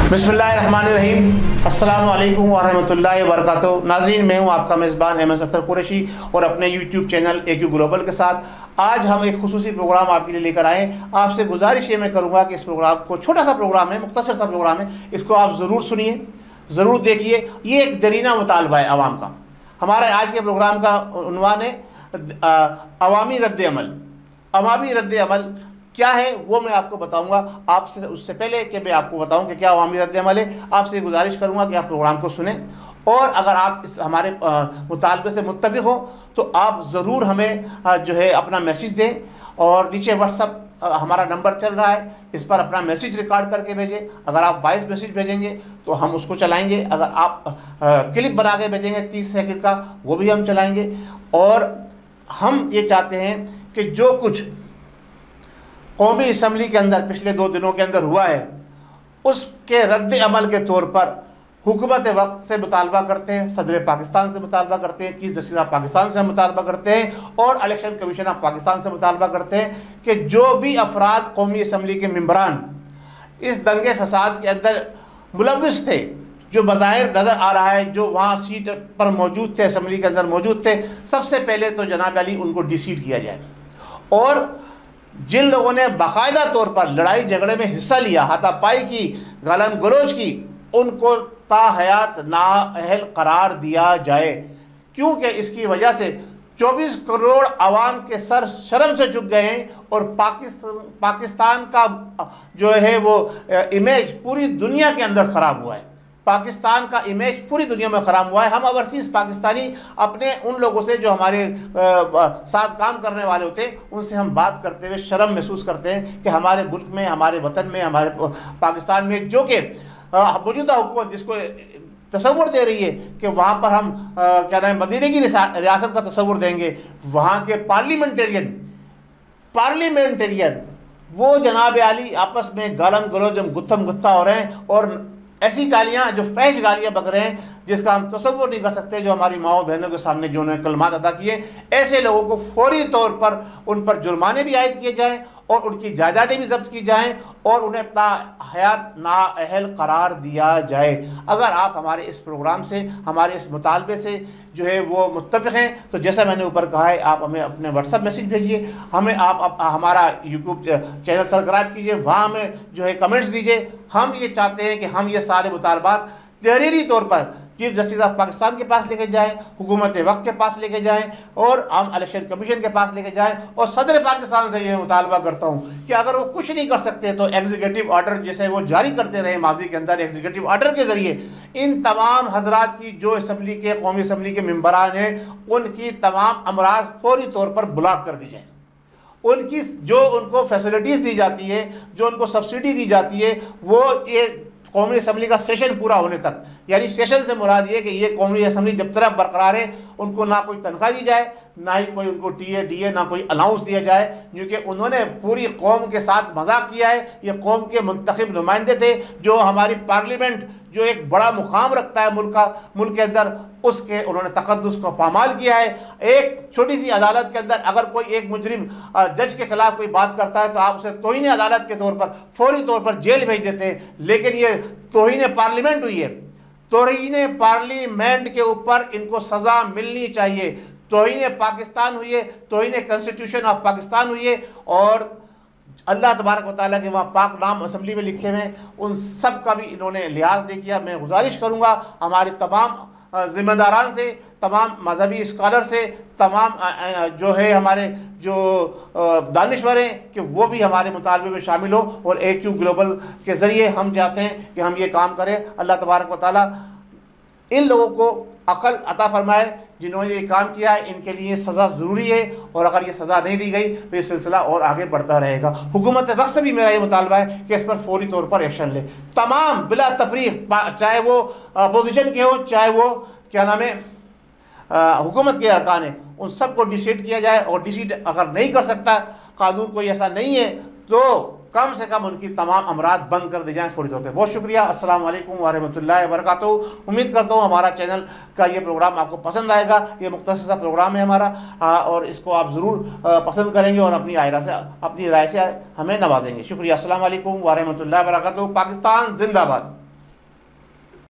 बिस्मिल्लाहिर्रहमानिर्रहीम। अस्सलामु अलैकुम वरहमतुल्लाहि वबरकातुहू। नाज़रीन, मैं हूँ आपका मेज़बान एम एस अख्तर कुरैशी और अपने यूट्यूब चैनल AQ ग्लोबल के साथ आज हम एक खुसूसी प्रोग्राम आपके लिए लेकर आए। आपसे गुजारिश ये मैं करूँगा कि इस प्रोग्राम को, छोटा सा प्रोग्राम है, मुख्तसर सा प्रोग्राम है, इसको आप ज़रूर सुनिए, ज़रूर देखिए। ये एक दरीना मुतालबा है आवाम का। हमारा आज के प्रोग्राम का उन्वान है अवामी रद्द अमल। अवामी रद्द अमल क्या है वो मैं आपको बताऊंगा। आपसे उससे पहले कि मैं आपको बताऊं कि क्या अवामी रद्द अमल है, आपसे गुजारिश करूंगा कि आप प्रोग्राम को सुने और अगर आप इस हमारे मुतालबे से मुत्तफिक हो तो आप ज़रूर हमें जो है अपना मैसेज दें। और नीचे व्हाट्सअप हमारा नंबर चल रहा है, इस पर अपना मैसेज रिकॉर्ड करके भेजें। अगर आप वॉइस मैसेज भेजेंगे तो हम उसको चलाएंगे, अगर आप क्लिप बना के भेजेंगे 30 सेकंड का, वो भी हम चलाएंगे। और हम ये चाहते हैं कि जो कुछ कौमी असम्बली के अंदर पिछले 2 दिनों के अंदर हुआ है उसके रद्द अमल के तौर पर हुकूमत वक्त से मुतालबा करते हैं, सदर पाकिस्तान से मुतालबा करते हैं, चीफ जस्टिस ऑफ पाकिस्तान से मुतालबा करते हैं और इलेक्शन कमीशन ऑफ पाकिस्तान से मुतालबा करते हैं कि जो भी अफराद कौमी असम्बली के मेंबरान इस दंगे फसाद के अंदर मुलव्विस थे, जो बज़ाहिर नज़र आ रहा है, जो वहाँ सीट पर मौजूद थे, असम्बली के अंदर मौजूद थे, सबसे पहले तो जनाब अली उनको डिसीट किया जाए। और जिन लोगों ने बाकायदा तौर पर लड़ाई झगड़े में हिस्सा लिया, हाथापाई की, गालन गलोच की, उनको ताहयात नाअहल करार दिया जाए, क्योंकि इसकी वजह से 24 करोड़ आवाम के सर शर्म से झुक गए हैं और पाकिस्तान का जो है वो इमेज पूरी दुनिया के अंदर ख़राब हुआ है। पाकिस्तान का इमेज पूरी दुनिया में ख़राब हुआ है। हम ओवरसीज़ पाकिस्तानी अपने उन लोगों से जो हमारे साथ काम करने वाले होते हैं उनसे हम बात करते हुए शर्म महसूस करते हैं कि हमारे मुल्क में, हमारे वतन में, हमारे पाकिस्तान में जो कि मौजूदा हुकूमत जिसको तस्वुर दे रही है कि वहाँ पर हम क्या नाम मदीने की रियासत का तस्वुर देंगे, वहाँ के पार्लियामेंटेरियन वो जनाब आली आपस में गालन गलौज गुत्थम गुत्था हो रहे हैं और ऐसी गालियाँ जो फैश गालियाँ बक रहे हैं जिसका हम तस्वुर नहीं कर सकते। जो हमारी माओ बहनों के सामने जो उन्होंने कलमात अदा किए, ऐसे लोगों को फौरी तौर पर उन पर जुर्माने भी आयद किए जाएँ और उनकी जायदादें भी जब्त की जाएँ और उन्हें हयात नाअहल करार दिया जाए। अगर आप हमारे इस प्रोग्राम से, हमारे इस मुतालबे से जो है वो मुत्तफ़िक़ हैं तो जैसा मैंने ऊपर कहा है, आप हमें अपने व्हाट्सअप मैसेज भेजिए, हमें आप हमारा यूट्यूब चैनल सब्सक्राइब कीजिए, वहाँ हमें जो है कमेंट्स दीजिए। हम ये चाहते हैं कि हम ये सारे मुतालबात तहरीरी तौर पर चीफ जस्टिस ऑफ पाकिस्तान के पास लेके जाएं, हुकूमत वक्त के पास लेके जाएं और हम इलेक्शन कमीशन के पास लेके जाएं। और सदर पाकिस्तान से यह मुतालबा करता हूं कि अगर वो कुछ नहीं कर सकते तो एग्जीक्यूटिव ऑर्डर जैसे वो जारी करते रहे माजी के अंदर, एग्जीक्यूटिव ऑर्डर के ज़रिए इन तमाम हजरात की जो असम्बली के, कौमी असम्बली के मेंबरान हैं, उनकी तमाम अमराज फौरी तौर पर ब्लॉक कर दी जाए। उनकी जो उनको फैसिलिटीज़ दी जाती है, जो उनको सब्सिडी दी जाती है, वो ये कौमी असम्बली का सेशन पूरा होने तक, यानी सेशन से मुराद ये कि ये कौमी असम्बली जब तक बरकरार है उनको ना कोई तनख्वाह दी जाए, ना ही कोई उनको TA ना कोई अलाउंस दिया जाए, क्योंकि उन्होंने पूरी कौम के साथ मजाक किया है। ये कौम के मुंतखब नुमाइंदे थे जो हमारी पार्लियामेंट जो एक बड़ा मुकाम रखता है मुल्क के अंदर, उसके उन्होंने तकद्दुस को पामाल किया है। एक छोटी सी अदालत के अंदर अगर कोई एक मुजरिम जज के खिलाफ कोई बात करता है तो आप उसे तौहीन अदालत के तौर पर फौरी तौर पर जेल भेज देते हैं, लेकिन ये तौहीन पार्लियामेंट हुई है। तौहीन पार्लियामेंट के ऊपर इनको सज़ा मिलनी चाहिए। तौहीन पाकिस्तान हुई है, तौहीन कॉन्स्टिट्यूशन ऑफ पाकिस्तान हुई है और अल्लाह तबारक व तआला के वहाँ पाक नाम असम्बली में लिखे हुए हैं, उन सब का भी इन्होंने लिहाज नहीं किया। मैं गुजारिश करूँगा हमारे तमाम ज़िम्मेदारान से, तमाम मजहबी स्कॉलर से, तमाम जो है हमारे जो दानिश्वर हैं कि वो भी हमारे मुतालबे में शामिल हो और AQ ग्लोबल के ज़रिए हम चाहते हैं कि हम ये काम करें। अल्लाह तबारक व तआला इन लोगों को अक़ल अता फरमाए जिन्होंने ये काम किया है। इनके लिए सज़ा ज़रूरी है और अगर ये सज़ा नहीं दी गई तो ये सिलसिला और आगे बढ़ता रहेगा। हुकूमत वक्त से भी मेरा ये मुतालबा है कि इस पर फौरी तौर पर एक्शन ले। तमाम बिला तफरीक, चाहे वो अपोजिशन के हो, चाहे वो क्या नाम है हुकूमत के अरकान है, उन सबको डिसीड किया जाए। और डिसीड अगर नहीं कर सकता, कानून कोई ऐसा नहीं है, तो कम से कम उनकी तमाम अमरात बंद कर दी जाएँ फौरी तौर पे। बहुत शुक्रिया। अस्सलाम वालेकुम वरहमतुल्लाहि वबरकातुहू। उम्मीद करता हूँ हमारा चैनल का ये प्रोग्राम आपको पसंद आएगा। ये मुख्तसर सा प्रोग्राम है हमारा और इसको आप ज़रूर पसंद करेंगे और अपनी राय से हमें नवाजेंगे। शुक्रिया। अस्सलाम वालेकुम वरहमतुल्लाहि वबरकातुहू। पाकिस्तान जिंदाबाद।